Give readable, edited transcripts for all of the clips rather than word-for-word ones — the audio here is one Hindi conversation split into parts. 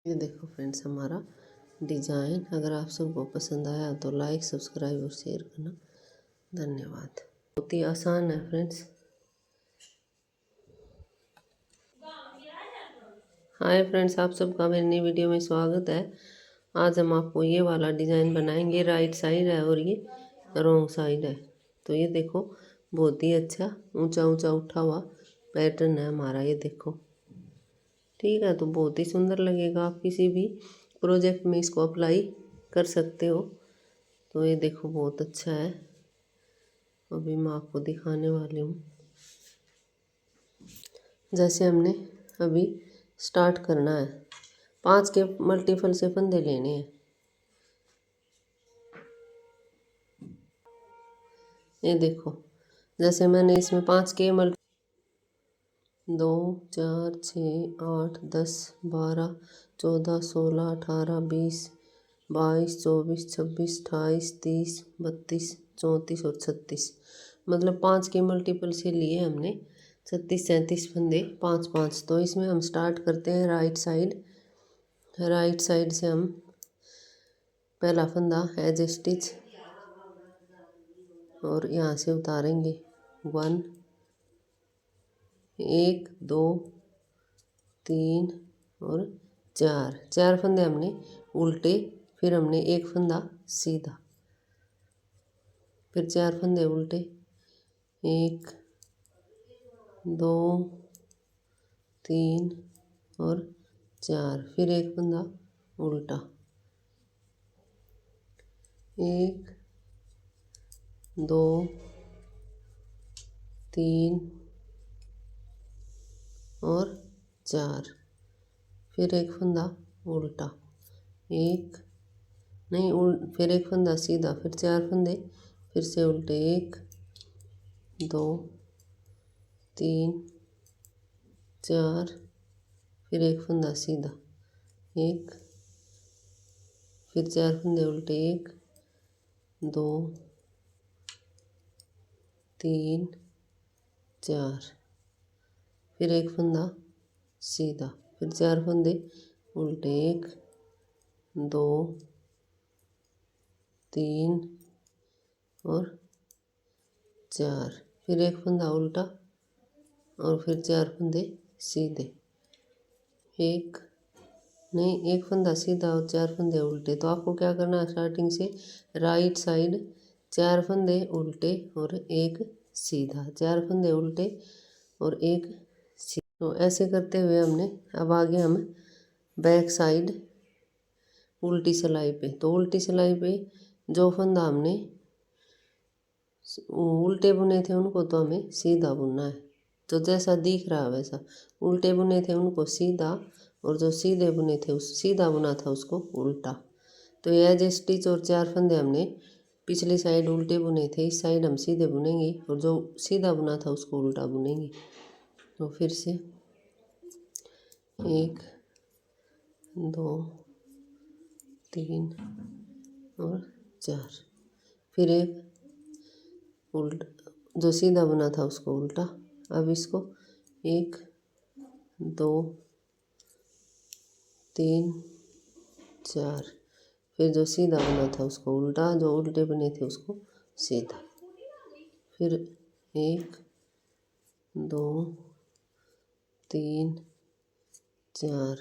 ये देखो फ्रेंड्स हमारा डिज़ाइन। अगर आप सबको पसंद आया तो लाइक सब्सक्राइब और शेयर करना। धन्यवाद। बहुत ही आसान है फ्रेंड्स। हाय फ्रेंड्स, आप सबका मेरी नई वीडियो में स्वागत है। आज हम आपको ये वाला डिज़ाइन बनाएंगे। राइट साइड है और ये रॉन्ग साइड है। तो ये देखो बहुत ही अच्छा ऊंचा ऊंचा उठा हुआ पैटर्न है हमारा। ये देखो ठीक है, तो बहुत ही सुंदर लगेगा। आप किसी भी प्रोजेक्ट में इसको अप्लाई कर सकते हो। तो ये देखो बहुत अच्छा है। अभी मैं आपको दिखाने वाली हूँ। जैसे हमने अभी स्टार्ट करना है, 5 के मल्टीपल से फंदे लेने हैं। ये देखो जैसे मैंने इसमें 5 के 2 4 6 8 10 12 14 16 18 20 22 24 26 28 30 32 34 और 36, मतलब 5 के मल्टीपल से लिए हमने 36 37 फंदे 5 5। तो इसमें हम स्टार्ट करते हैं राइट साइड। राइट साइड से हम पहला फंदा एज स्टिच और यहाँ से उतारेंगे 1 1 2 3 और 4 फंदे हमने उल्टे, फिर हमने एक फंदा सीधा, फिर 4 फंदे उल्टे, 1 2 3 और 4, फिर एक फंदा उल्टा, 1 2 3 और 4, फिर एक फंदा उल्टा, फिर एक फंदा सीधा, फिर 4 फंदे फिर से उल्टे, 1 2 3 4, फिर एक फंदा सीधा, 1 फिर 4 फंदे उल्टे, 1 2 3 4, फिर एक फंदा सीधा, फिर 4 फंदे उल्टे, 1 2 3 और 4, फिर एक फंदा उल्टा और फिर 4 फंदे सीधे, एक फंदा सीधा और 4 फंदे उल्टे। तो आपको क्या करना है, स्टार्टिंग से राइट साइड 4 फंदे उल्टे और एक सीधा, 4 फंदे उल्टे और एक सीधा। तो ऐसे करते हुए हमने अब आगे हम बैक साइड उल्टी सिलाई पे, तो उल्टी सिलाई पे जो फंदा हमने उल्टे बुने थे उनको तो हमें सीधा बुनना है। तो जैसा दिख रहा है वैसा, उल्टे बुने थे उनको सीधा और जो सीधे बुने थे उस सीधा बुना था उसको उल्टा। तो ये एज स्टिच और 4 फंदे हमने पिछली साइड उल्टे बुने थे, इस साइड हम सीधे बुनेंगे और जो सीधा बुना था उसको उल्टा बुनेंगे। तो फिर से 1 2 3 और 4, फिर एक उल्टा, जो सीधा बना था उसको उल्टा। अब इसको 1 2 3 4, फिर जो सीधा बना था उसको उल्टा, जो उल्टे बने थे उसको सीधा, फिर 1 2 3 4,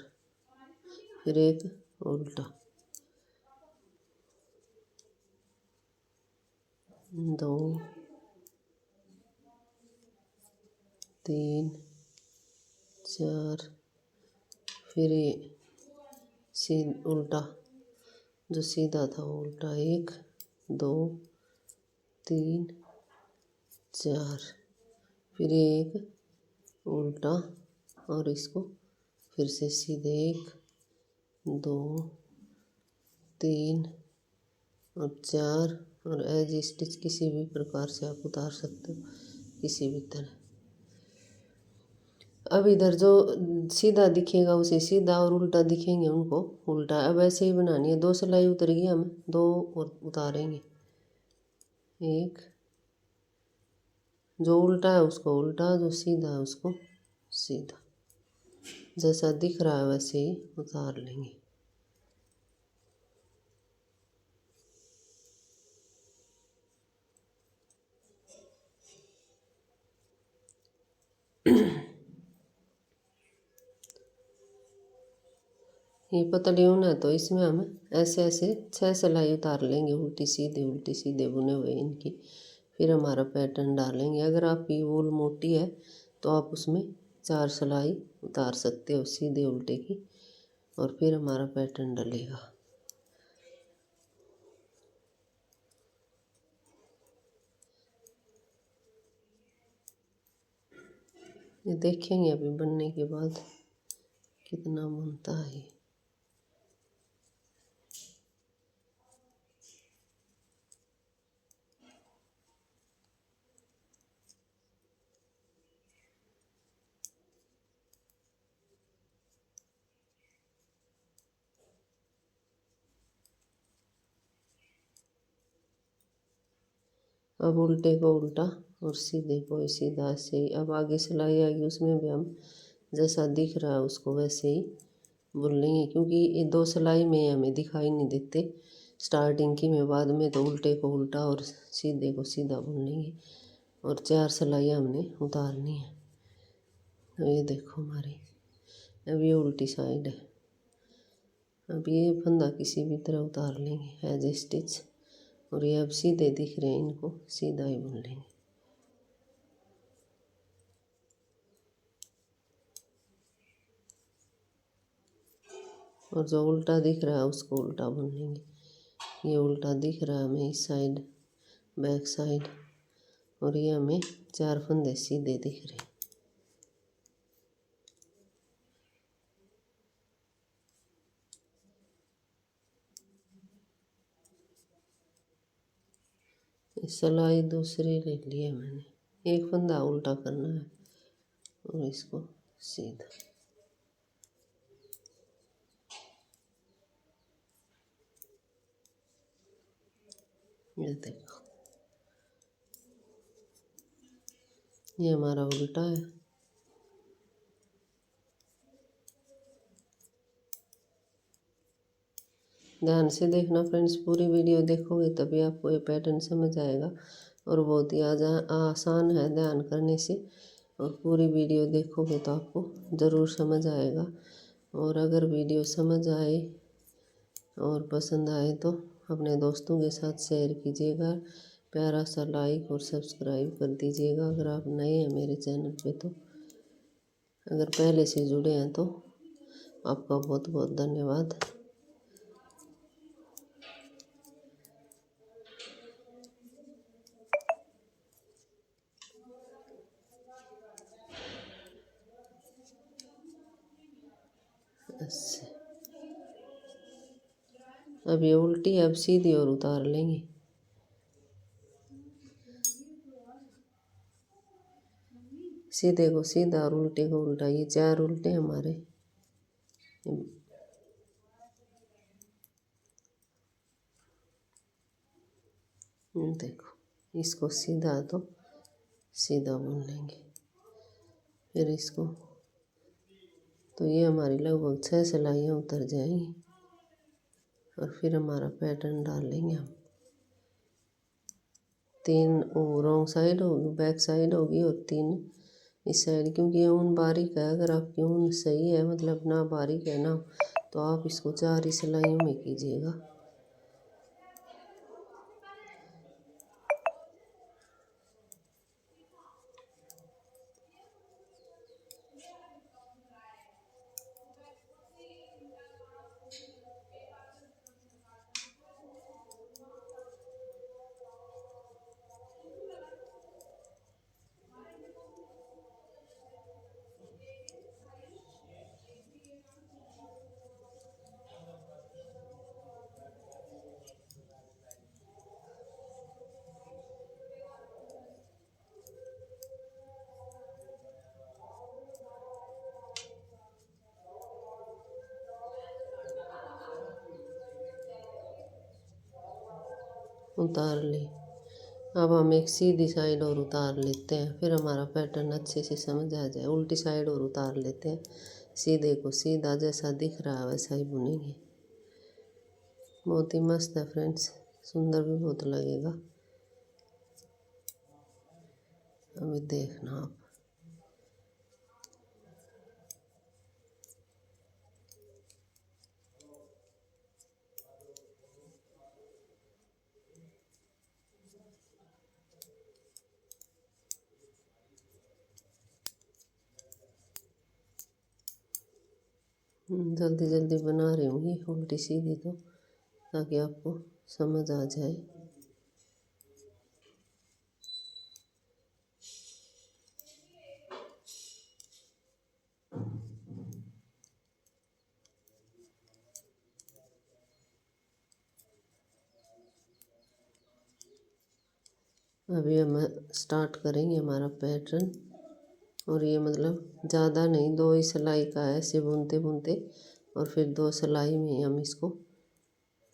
फिर एक उल्टा, 2 3 4, फिर ये उल्टा, जो सीधा था वो उल्टा, 1 2 3 4, फिर एक उल्टा और इसको फिर से सीधे, 1 2 3 और 4, और एज स्टिच किसी भी प्रकार से आप उतार सकते हो, किसी भी तरह। अब इधर जो सीधा दिखेगा उसे सीधा और उल्टा दिखेंगे उनको उल्टा। अब ऐसे ही बनानी है। 2 सिलाई उतर गई, हम 2 और उतारेंगे, 1, जो उल्टा है उसको उल्टा, जो सीधा है उसको सीधा, जैसा दिख रहा है वैसे ही उतार लेंगे। ये पतली ऊन है तो इसमें हम ऐसे ऐसे 6 सिलाई उतार लेंगे, उल्टी सीधे बुने हुए इनकी। फिर हमारा पैटर्न डालेंगे। अगर आपकी वूल मोटी है तो आप उसमें 4 सिलाई उतार सकते हो सीधे उल्टे की, और फिर हमारा पैटर्न डलेगा। ये देखेंगे अभी बनने के बाद कितना बनता है। अब उल्टे को उल्टा और सीधे को सीधा से ही। अब आगे सिलाई आएगी उसमें भी हम जैसा दिख रहा है उसको वैसे ही बुन लेंगे, क्योंकि ये 2 सिलाई में हमें दिखाई नहीं देते स्टार्टिंग की में। बाद में तो उल्टे को उल्टा और सीधे को सीधा बुन लेंगे, और 4 सिलाई हमने उतारनी है। तो ये देखो हमारी अब ये उल्टी साइड है। अब ये फंदा किसी भी तरह उतार लेंगे एज ए स्टिच, और ये अब सीधे दिख रहे हैं, इनको सीधा ही बुन लेंगे। और जो उल्टा दिख रहा है उसको उल्टा बुन लेंगे। ये उल्टा दिख रहा है हमें इस साइड बैक साइड, और ये हमें 4 फंदे सीधे दिख रहे हैं। सिलाई दूसरी ले ली है मैंने, एक फंदा उल्टा करना है और इसको सीधा। ये देखो ये हमारा उल्टा है। ध्यान से देखना फ्रेंड्स, पूरी वीडियो देखोगे तभी आपको ये पैटर्न समझ आएगा, और बहुत ही आसान है ध्यान करने से। और पूरी वीडियो देखोगे तो आपको ज़रूर समझ आएगा। और अगर वीडियो समझ आए और पसंद आए तो अपने दोस्तों के साथ शेयर कीजिएगा। प्यारा सा लाइक और सब्सक्राइब कर दीजिएगा अगर आप नए हैं मेरे चैनल पे तो। अगर पहले से जुड़े हैं तो आपका बहुत बहुत धन्यवाद। ऐसे अब ये उल्टी अब सीधी और उतार लेंगे। सीधे को सीधा और उल्टे को उल्टा, ये 4 उल्टे हमारे। देखो इसको सीधा तो सीधा बुन लेंगे। फिर इसको तो ये हमारी लगभग 6 सिलाइयाँ उतर जाएंगी, और फिर हमारा पैटर्न डाल लेंगे हम। 3 रॉन्ग साइड होगी, बैक साइड होगी, और 3 इस साइड, क्योंकि ये ऊन बारीक है। अगर आपकी ऊन सही है, मतलब ना बारीक है ना, तो आप इसको 4 ही सिलाइयों में कीजिएगा। उतार ली। अब हम एक सीधी साइड और उतार लेते हैं, फिर हमारा पैटर्न अच्छे से समझ आ जाए। उल्टी साइड और उतार लेते हैं, सीधे को सीधा जैसा दिख रहा है वैसा ही बुनेंगे। बहुत ही मस्त है फ्रेंड्स, सुंदर भी बहुत लगेगा। अभी देखना आप। जल्दी जल्दी बना रही हूँ ये उल्टी सीधी तो, ताकि आपको समझ आ जाए। अभी हम स्टार्ट करेंगे हमारा पैटर्न। और ये मतलब ज़्यादा नहीं, 2 ही सिलाई का है, ऐसे बुनते बुनते और फिर 2 सिलाई में ही हम इसको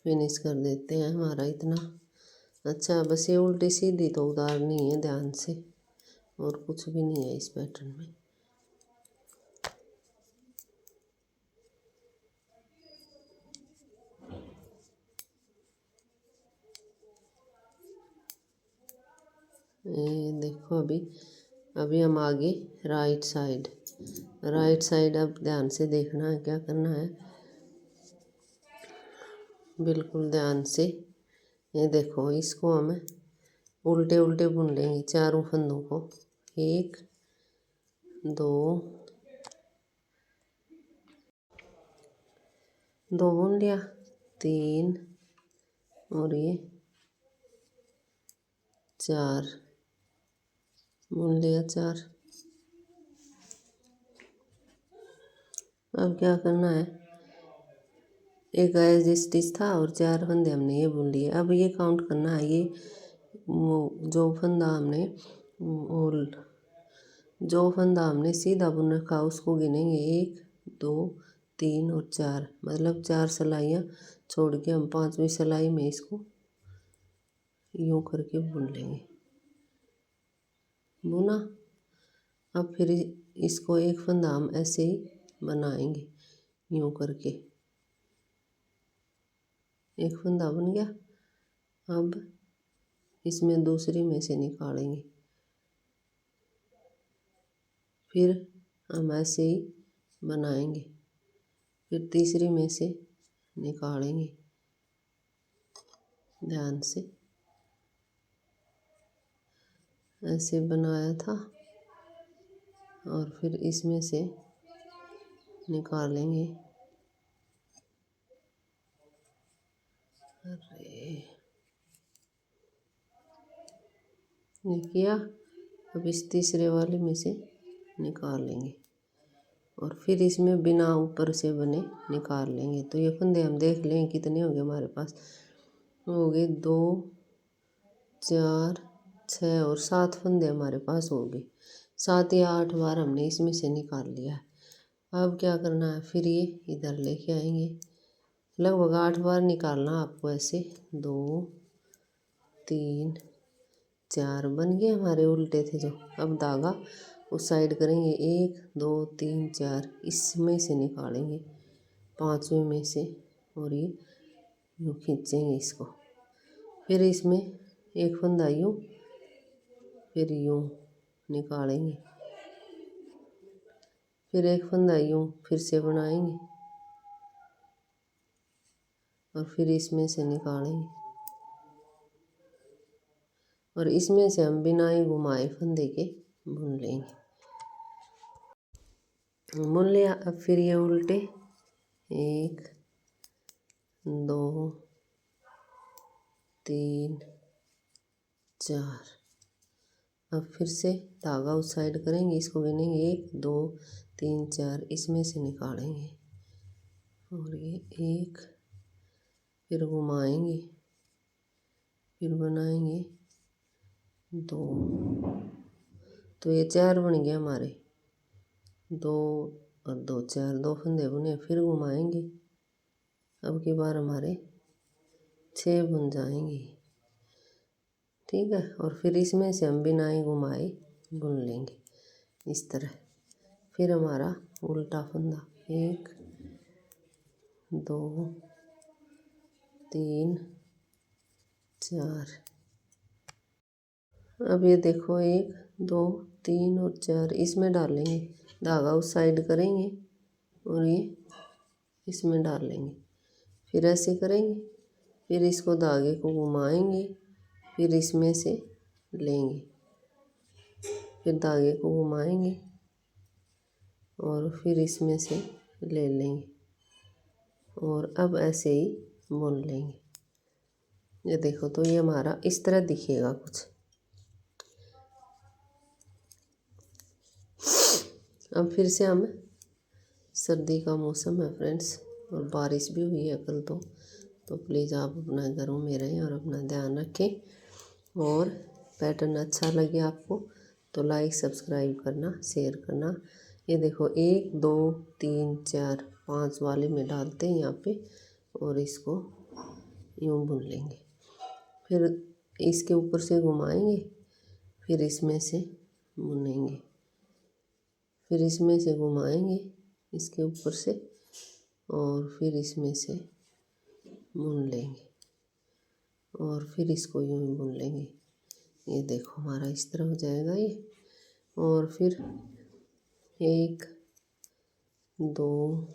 फिनिश कर देते हैं। हमारा इतना अच्छा, बस ये उल्टी सीधी तो उतारनी है ध्यान से, और कुछ भी नहीं है इस पैटर्न में। ये देखो अभी हम आगे राइट साइड। अब ध्यान से देखना है, क्या करना है, बिल्कुल ध्यान से। ये देखो, इसको हम उल्टे उल्टे बुन लेंगे चारों फंदों को। 1 2 2 बुन लिया, 3 और ये 4 बुन लिया, 4। अब क्या करना है, एक एज स्टिच था और 4 फंदे हमने ये बुन लिए। अब ये काउंट करना है, ये जो फंदा हमने जो फंदा हमने सीधा बुन रखा उसको गिनेंगे 1 2 3 और 4, मतलब 4 सिलाइयाँ छोड़ के हम 5वीं सिलाई में इसको यूँ करके बुन लेंगे। बुना। अब फिर इसको एक फंदा हम ऐसे ही बनाएंगे, यूँ करके एक फंदा बन गया। अब इसमें दूसरी में से निकालेंगे, फिर हम ऐसे ही बनाएंगे, फिर तीसरी में से निकालेंगे ध्यान से। ऐसे बनाया था और फिर इसमें से निकालेंगे। अरे ये किया। अब इस तीसरे वाले में से निकाल लेंगे और फिर इसमें बिना ऊपर से बने निकाल लेंगे। तो ये फंदे हम देख लेंगे कितने हो गए हमारे पास। हो गए 2 4 6 और 7 फंदे हमारे पास हो गए। 7 या 8 बार हमने इसमें से निकाल लिया है। अब क्या करना है, फिर ये इधर लेके आएंगे। लगभग 8 बार निकालना आपको ऐसे। 2 3 4 बन गए हमारे, उल्टे थे जो। अब धागा उस साइड करेंगे, 1 2 3 4, इसमें से निकालेंगे 5वें में से और ये यूँ खींचेंगे इसको। फिर इसमें एक फंदा यूँ, फिर यूँ निकालेंगे, फिर एक फंदा यूँ फिर से बनाएंगे और फिर इसमें से निकालेंगे और इसमें से हम बिना ही घुमाए फंदे के बुन लेंगे। बुन लिया। अब फिर ये उल्टे 1 2 3 4। अब फिर से धागा उस साइड करेंगे, इसको गिनेंगे 1 2 3 4, इसमें से निकालेंगे और ये 1, फिर घुमाएंगे, फिर बनाएंगे 2। तो ये 4 बन गए हमारे, 2 और 2 4, 2 फंदे बुने। फिर घुमाएंगे, अब की बार हमारे 6 बुन जाएंगे, ठीक है। और फिर इसमें से हम बिना ही घुमाए बुन लेंगे इस तरह। फिर हमारा उल्टा फंदा एक, दो, तीन, चार। अब ये देखो 1 2 3 और 4 इसमें डालेंगे, धागा उस साइड करेंगे और ये इसमें डाल लेंगे। फिर ऐसे करेंगे, फिर इसको धागे को घुमाएंगे, फिर इसमें से लेंगे, फिर धागे को घुमाएंगे और फिर इसमें से ले लेंगे और अब ऐसे ही बुन लेंगे। ये देखो, तो ये हमारा इस तरह दिखेगा कुछ। अब फिर से हम, सर्दी का मौसम है फ्रेंड्स और बारिश भी हुई है कल तो प्लीज़ आप अपना घरों में रहें और अपना ध्यान रखें। और पैटर्न अच्छा लगे आपको तो लाइक सब्सक्राइब करना, शेयर करना। ये देखो 1 2 3 4 5 वाले में डालते हैं यहाँ पे और इसको यूँ बुन लेंगे। फिर इसके ऊपर से घुमाएंगे, फिर इसमें से बुनेंगे, फिर इसमें से घुमाएंगे इसके ऊपर से और फिर इसमें से बुन लेंगे और फिर इसको यूँ ही बुन लेंगे। ये देखो हमारा इस तरह हो जाएगा ये। और फिर 1 2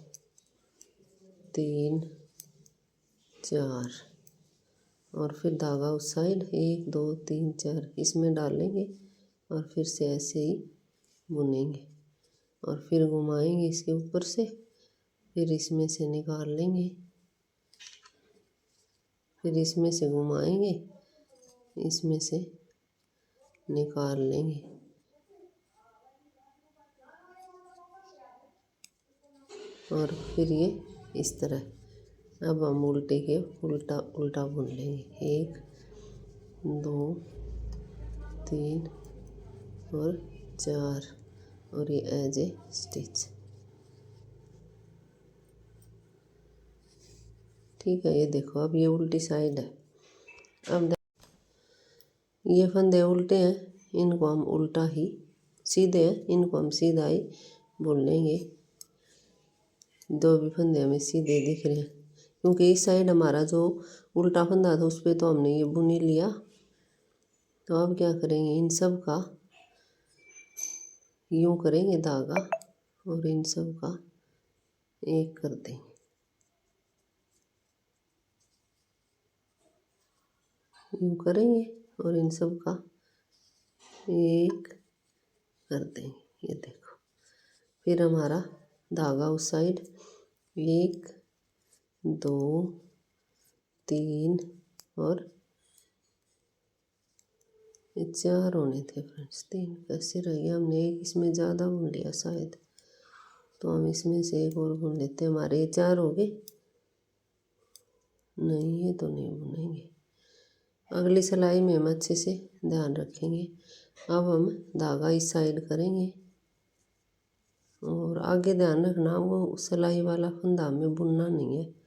3 4 और फिर धागा उस साइड 1 2 3 4 इसमें डालेंगे और फिर से ऐसे ही बुनेंगे और फिर घुमाएंगे इसके ऊपर से, फिर इसमें से निकाल लेंगे, फिर इसमें से घुमाएंगे, इसमें से निकाल लेंगे और फिर ये इस तरह। अब हम उल्टे के उल्टा उल्टा बुन लेंगे। 1 2 3 और 4 और ये एज ए स्टिच। ठीक है, ये देखो अब ये उल्टी साइड है। अब ये फंदे उल्टे हैं, इनको हम उल्टा ही, सीधे हैं इनको हम सीधा ही बुन लेंगे। दो भी फंदे हमें सीधे दिख रहे हैं क्योंकि इस साइड हमारा जो उल्टा फंदा था उस पर तो हमने ये बुन ही लिया। तो अब क्या करेंगे, इन सब का यूँ करेंगे धागा और इन सब का एक कर देंगे। यूँ करेंगे और इन सब का एक कर देंगे। ये देखो, फिर हमारा धागा उस साइड 1 2 3 और ये 4 होने थे फ्रेंड्स। 3 कैसे रह गया, हमने एक इसमें ज़्यादा बुन लिया शायद, तो हम इसमें से एक और बुन लेते हैं। हमारे ये 4 हो गए। नहीं, ये तो नहीं बुनेंगे, अगली सिलाई में हम अच्छे से ध्यान रखेंगे। अब हम धागा इस साइड करेंगे और आगे ध्यान रखना वो सिलाई वाला फंदा हमें बुनना नहीं है।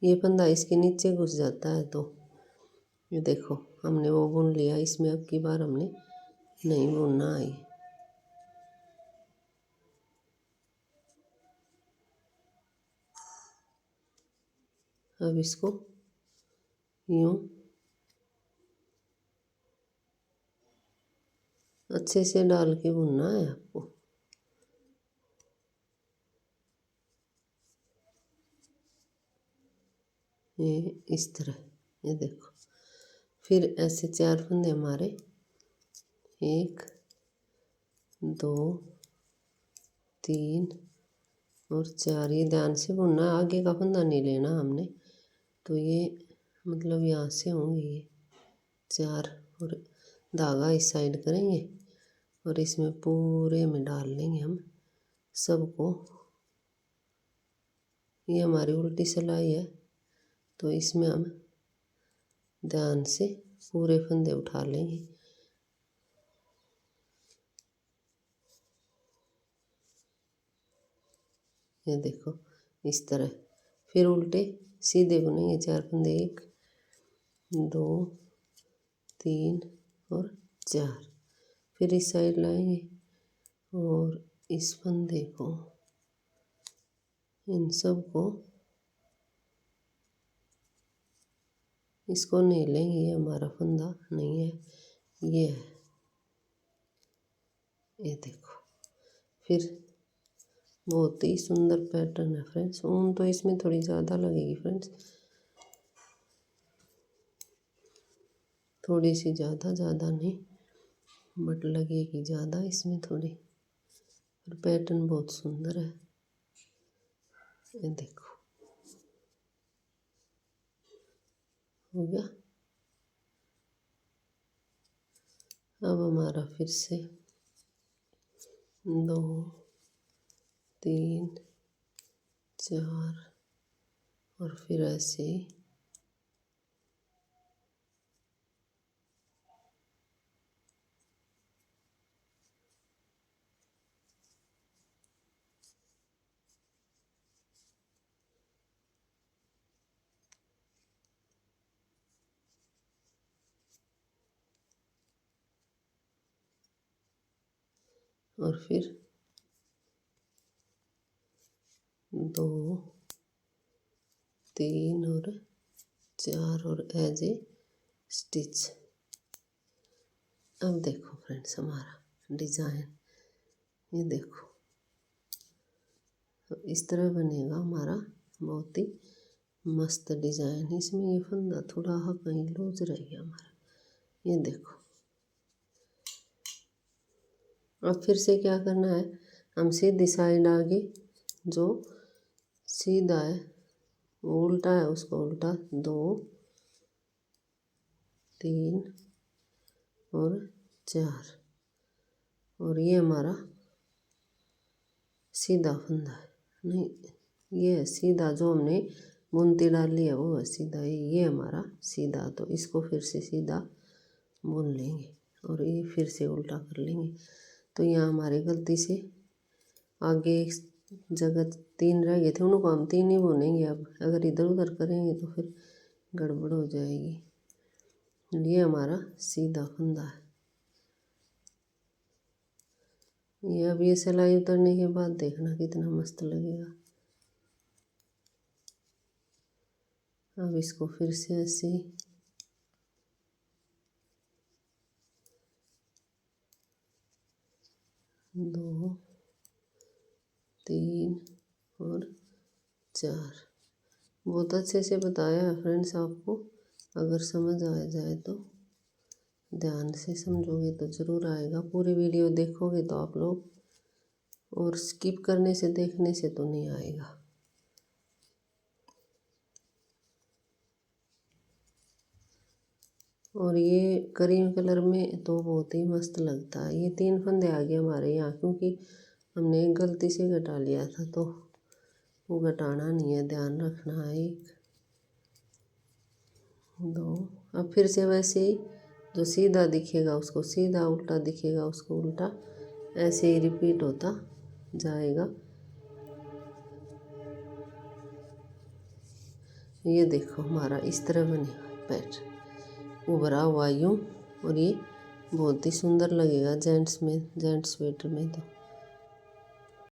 ये फंदा इसके नीचे घुस जाता है तो ये देखो हमने वो बुन लिया। इसमें अब की बार हमने नहीं बुनना है। अब इसको यूँ अच्छे से डाल के बुनना है आपको। ये इस तरह, ये देखो, फिर ऐसे 4 फंदे हमारे 1 2 3 और 4। ये ध्यान से बुनना है, आगे का फंदा नहीं लेना हमने। तो ये मतलब यहाँ से होंगे ये 4 और धागा इस साइड करेंगे और इसमें पूरे में डाल लेंगे हम सबको। ये हमारी उल्टी सिलाई है तो इसमें हम ध्यान से पूरे फंदे उठा लेंगे। ये देखो इस तरह, फिर उल्टे सीधे बुनेंगे 4 फंदे 1 2 3 और 4। फिर इस साइड लाएंगे और इस फंदे को, इन सब को इसको नहीं लेंगे, ये हमारा फंदा नहीं है, ये है, ये देखो। फिर बहुत ही सुंदर पैटर्न है फ्रेंड्स। ऊन तो इसमें थोड़ी ज़्यादा लगेगी फ्रेंड्स, थोड़ी सी ज़्यादा नहीं, बट लगेगी ज़्यादा इसमें थोड़ी। और पैटर्न बहुत सुंदर है, ये देखो, हो गया। अब हमारा फिर से 2 3 4 और फिर ऐसे ही और फिर 2 3 और 4 और एज ए स्टिच। अब देखो फ्रेंड्स हमारा डिज़ाइन, ये देखो, तो इस तरह बनेगा हमारा बहुत ही मस्त डिज़ाइन। इसमें ये फंदा थोड़ा कहीं लूज रह गया हमारा, ये देखो। अब फिर से क्या करना है, हम सीधी साइड आगे जो सीधा है वो उल्टा है, उसको उल्टा 2 3 और 4, और ये हमारा सीधा फंदा है, नहीं ये सीधा जो हमने बुनती डाली है वो है सीधा, ये हमारा सीधा। तो इसको फिर से सीधा बुन लेंगे और ये फिर से उल्टा कर लेंगे। तो यहाँ हमारे गलती से आगे एक जगह 3 रह गए थे, उनको हम 3 ही बुनेंगे। अब अगर इधर उधर करेंगे तो फिर गड़बड़ हो जाएगी। ये हमारा सीधा फंदा है। ये अब ये सिलाई उतरने के बाद देखना कितना मस्त लगेगा। अब इसको फिर से ऐसे 2 3 और 4 बहुत अच्छे से बताया है फ्रेंड्स आपको। अगर समझ आ जाए तो ध्यान से समझोगे तो ज़रूर आएगा। पूरी वीडियो देखोगे तो आप लोग, और स्किप करने से देखने से तो नहीं आएगा। और ये क्रीम कलर में तो बहुत ही मस्त लगता है। ये 3 फंदे आ गए हमारे यहाँ, क्योंकि हमने एक गलती से घटा लिया था, तो वो घटाना नहीं है, ध्यान रखना है। 1 2, अब फिर से वैसे ही जो सीधा दिखेगा उसको सीधा, उल्टा दिखेगा उसको उल्टा, ऐसे ही रिपीट होता जाएगा। ये देखो हमारा इस तरह बनेगा पैट, उभरा हुआ यूँ, और ये बहुत ही सुंदर लगेगा जेंट्स स्वेटर में तो।